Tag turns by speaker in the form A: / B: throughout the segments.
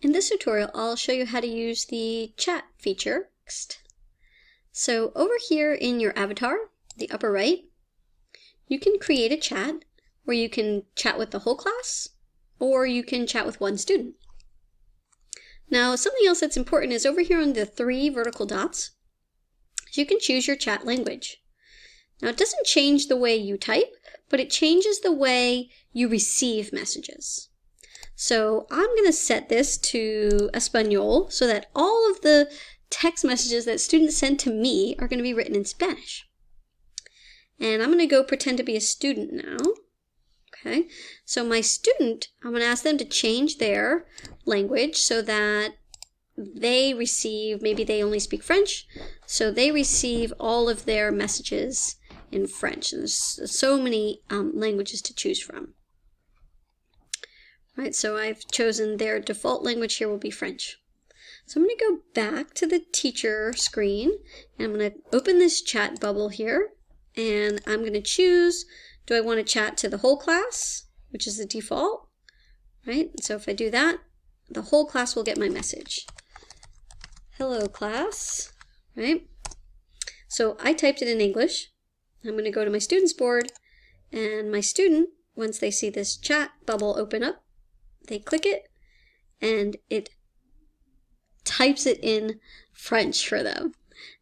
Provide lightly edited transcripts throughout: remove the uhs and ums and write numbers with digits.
A: In this tutorial, I'll show you how to use the chat feature next. So over here in your avatar, the upper right, you can create a chat where you can chat with the whole class or you can chat with one student. Now, something else that's important is over here on the 3 vertical dots, you can choose your chat language. Now, it doesn't change the way you type, but it changes the way you receive messages. So I'm going to set this to Espanol so that all of the text messages that students send to me are going to be written in Spanish. And I'm going to go pretend to be a student now. Okay, so my student, I'm going to ask them to change their language so that they receive, maybe they only speak French, so they receive all of their messages in French. And there's so many languages to choose from. Right, so I've chosen their default language here will be French. So I'm going to go back to the teacher screen, and I'm going to open this chat bubble here, and I'm going to choose, do I want to chat to the whole class, which is the default, right? So if I do that, the whole class will get my message. Hello class, right? So I typed it in English. I'm going to go to my students board, and my student, once they see this chat bubble open up, they click it, and it types it in French for them.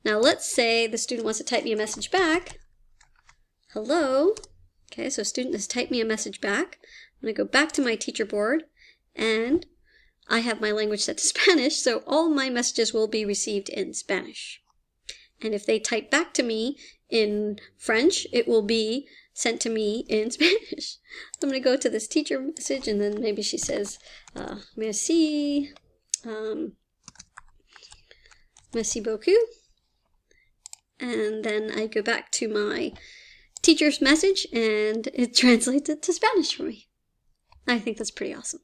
A: Now let's say the student wants to type me a message back. Hello. Okay, so student has typed me a message back. I'm going to go back to my teacher board, and I have my language set to Spanish, so all my messages will be received in Spanish. And if they type back to me in French, it will be sent to me in Spanish. I'm going to go to this teacher message, and then maybe she says, merci, merci beaucoup. And then I go back to my teacher's message, and it translates it to Spanish for me. I think that's pretty awesome.